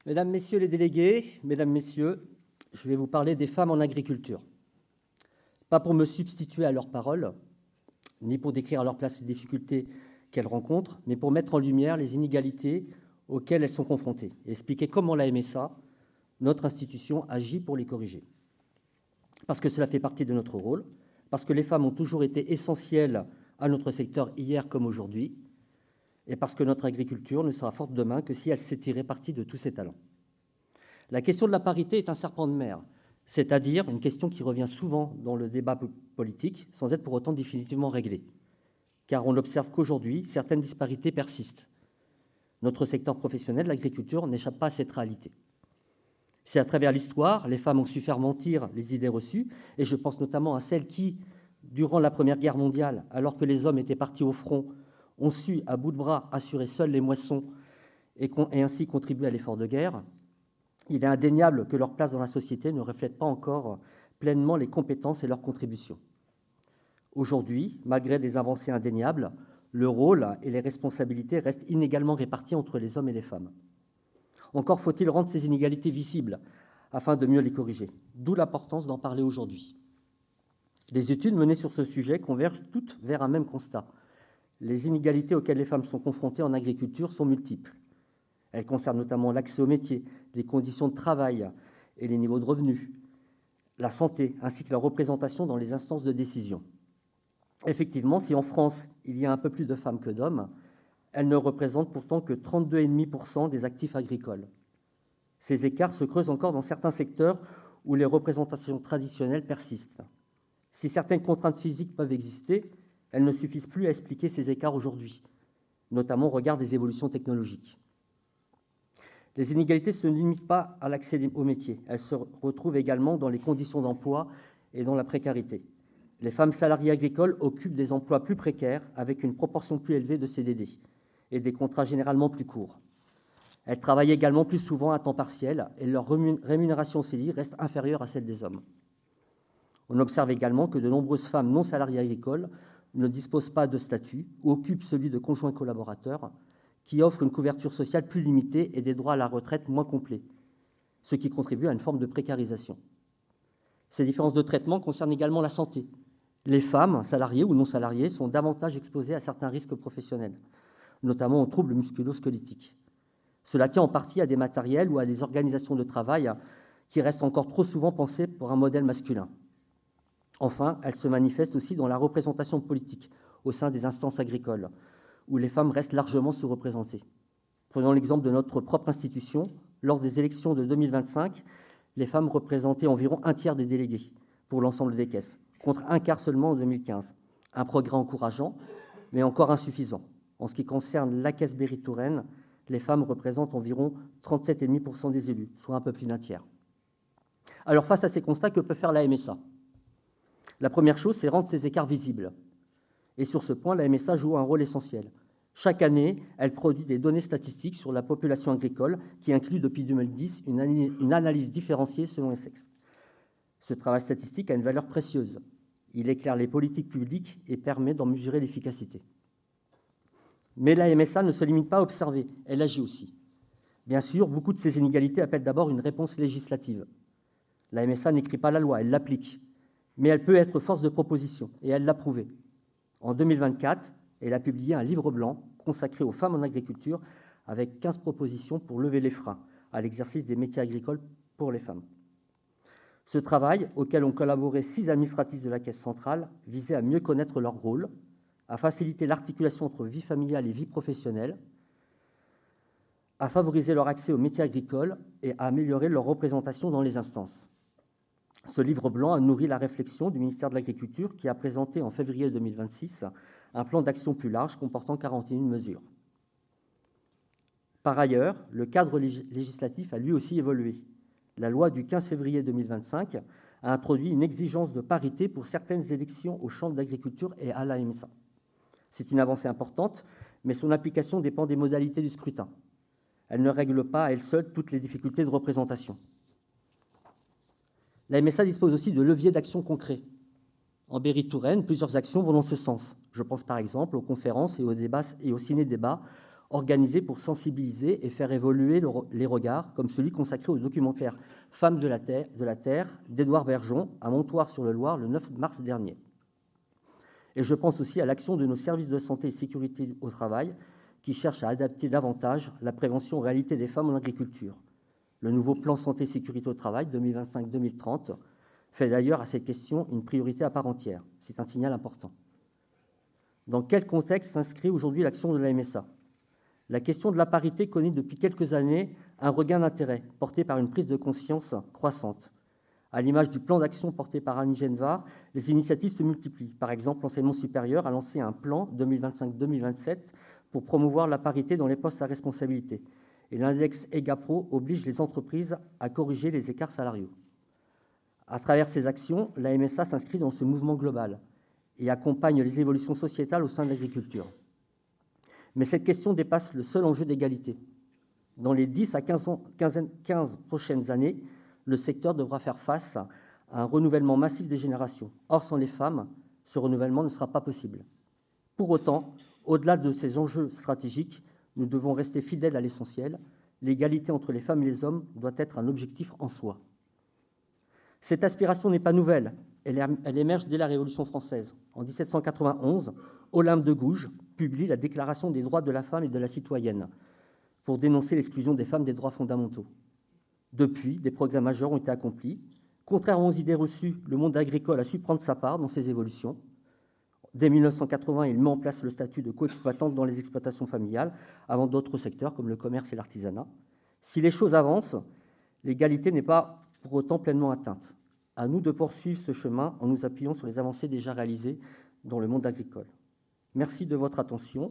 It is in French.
Mesdames, Messieurs les délégués, Mesdames, Messieurs, je vais vous parler des femmes en agriculture. Pas pour me substituer à leurs paroles, ni pour décrire à leur place les difficultés qu'elles rencontrent, mais pour mettre en lumière les inégalités auxquelles elles sont confrontées et expliquer comment la MSA, notre institution, agit pour les corriger. Parce que cela fait partie de notre rôle, parce que les femmes ont toujours été essentielles à notre secteur hier comme aujourd'hui, et parce que notre agriculture ne sera forte demain que si elle sait tirer parti de tous ses talents. La question de la parité est un serpent de mer, c'est-à-dire une question qui revient souvent dans le débat politique, sans être pour autant définitivement réglée. Car on observe qu'aujourd'hui, certaines disparités persistent. Notre secteur professionnel, l'agriculture, n'échappe pas à cette réalité. Si à travers l'histoire, les femmes ont su faire mentir les idées reçues, et je pense notamment à celles qui, durant la Première Guerre mondiale, alors que les hommes étaient partis au front, ont su, à bout de bras, assurer seuls les moissons et ainsi contribuer à l'effort de guerre, il est indéniable que leur place dans la société ne reflète pas encore pleinement les compétences et leurs contributions. Aujourd'hui, malgré des avancées indéniables, le rôle et les responsabilités restent inégalement répartis entre les hommes et les femmes. Encore faut-il rendre ces inégalités visibles afin de mieux les corriger, d'où l'importance d'en parler aujourd'hui. Les études menées sur ce sujet convergent toutes vers un même constat. Les inégalités auxquelles les femmes sont confrontées en agriculture sont multiples. Elles concernent notamment l'accès aux métiers, les conditions de travail et les niveaux de revenus, la santé, ainsi que la représentation dans les instances de décision. Effectivement, si en France, il y a un peu plus de femmes que d'hommes, elles ne représentent pourtant que 32,5% des actifs agricoles. Ces écarts se creusent encore dans certains secteurs où les représentations traditionnelles persistent. Si certaines contraintes physiques peuvent exister, elles ne suffisent plus à expliquer ces écarts aujourd'hui, notamment au regard des évolutions technologiques. Les inégalités ne se limitent pas à l'accès aux métiers. Elles se retrouvent également dans les conditions d'emploi et dans la précarité. Les femmes salariées agricoles occupent des emplois plus précaires avec une proportion plus élevée de CDD et des contrats généralement plus courts. Elles travaillent également plus souvent à temps partiel et leur rémunération CDI reste inférieure à celle des hommes. On observe également que de nombreuses femmes non salariées agricoles ne disposent pas de statut ou occupent celui de conjoint collaborateur, qui offre une couverture sociale plus limitée et des droits à la retraite moins complets, ce qui contribue à une forme de précarisation. Ces différences de traitement concernent également la santé. Les femmes, salariées ou non salariées, sont davantage exposées à certains risques professionnels, notamment aux troubles musculo-squelettiques. Cela tient en partie à des matériels ou à des organisations de travail qui restent encore trop souvent pensées pour un modèle masculin. Enfin, elles se manifestent aussi dans la représentation politique au sein des instances agricoles, où les femmes restent largement sous-représentées. Prenons l'exemple de notre propre institution. Lors des élections de 2025, les femmes représentaient environ un tiers des délégués pour l'ensemble des caisses, contre un quart seulement en 2015. Un progrès encourageant, mais encore insuffisant. En ce qui concerne la caisse Berry-Touraine, les femmes représentent environ 37,5% des élus, soit un peu plus d'un tiers. Alors, face à ces constats, que peut faire la MSA ? La première chose, c'est rendre ces écarts visibles. Et sur ce point, la MSA joue un rôle essentiel. Chaque année, elle produit des données statistiques sur la population agricole qui inclut depuis 2010 une analyse différenciée selon les sexes. Ce travail statistique a une valeur précieuse. Il éclaire les politiques publiques et permet d'en mesurer l'efficacité. Mais la MSA ne se limite pas à observer, elle agit aussi. Bien sûr, beaucoup de ces inégalités appellent d'abord une réponse législative. La MSA n'écrit pas la loi, elle l'applique. Mais elle peut être force de proposition, et elle l'a prouvé. En 2024, elle a publié un livre blanc consacré aux femmes en agriculture avec 15 propositions pour lever les freins à l'exercice des métiers agricoles pour les femmes. Ce travail, auquel ont collaboré 6 administratrices de la Caisse centrale, visait à mieux connaître leur rôle, à faciliter l'articulation entre vie familiale et vie professionnelle, à favoriser leur accès aux métiers agricoles et à améliorer leur représentation dans les instances. Ce livre blanc a nourri la réflexion du ministère de l'Agriculture qui a présenté en février 2026 un plan d'action plus large comportant 41 mesures. Par ailleurs, le cadre législatif a lui aussi évolué. La loi du 15 février 2025 a introduit une exigence de parité pour certaines élections aux chambres d'agriculture et à la MSA. C'est une avancée importante, mais son application dépend des modalités du scrutin. Elle ne règle pas à elle seule toutes les difficultés de représentation. La MSA dispose aussi de leviers d'action concrets. En Berry-Touraine, plusieurs actions vont dans ce sens. Je pense par exemple aux conférences et aux débats et aux ciné-débats organisés pour sensibiliser et faire évoluer les regards, comme celui consacré au documentaire « Femmes de la Terre » d'Édouard Bergeon à Montoire-sur-le-Loir le 9 mars dernier. Et je pense aussi à l'action de nos services de santé et sécurité au travail qui cherchent à adapter davantage la prévention aux réalités des femmes en agriculture. Le nouveau plan santé-sécurité au travail 2025-2030 fait d'ailleurs à cette question une priorité à part entière. C'est un signal important. Dans quel contexte s'inscrit aujourd'hui l'action de la MSA ? La question de la parité connaît depuis quelques années un regain d'intérêt porté par une prise de conscience croissante. À l'image du plan d'action porté par Annie Genevard, les initiatives se multiplient. Par exemple, l'enseignement supérieur a lancé un plan 2025-2027 pour promouvoir la parité dans les postes à responsabilité. Et l'index EGAPRO oblige les entreprises à corriger les écarts salariaux. À travers ces actions, la MSA s'inscrit dans ce mouvement global et accompagne les évolutions sociétales au sein de l'agriculture. Mais cette question dépasse le seul enjeu d'égalité. Dans les 10 à 15 prochaines années, le secteur devra faire face à un renouvellement massif des générations. Or, sans les femmes, ce renouvellement ne sera pas possible. Pour autant, au-delà de ces enjeux stratégiques, nous devons rester fidèles à l'essentiel. L'égalité entre les femmes et les hommes doit être un objectif en soi. Cette aspiration n'est pas nouvelle. Elle émerge dès la Révolution française. En 1791, Olympe de Gouges publie la Déclaration des droits de la femme et de la citoyenne pour dénoncer l'exclusion des femmes des droits fondamentaux. Depuis, des progrès majeurs ont été accomplis. Contrairement aux idées reçues, le monde agricole a su prendre sa part dans ces évolutions. Dès 1980, il met en place le statut de coexploitante dans les exploitations familiales, avant d'autres secteurs comme le commerce et l'artisanat. Si les choses avancent, l'égalité n'est pas pour autant pleinement atteinte. À nous de poursuivre ce chemin en nous appuyant sur les avancées déjà réalisées dans le monde agricole. Merci de votre attention.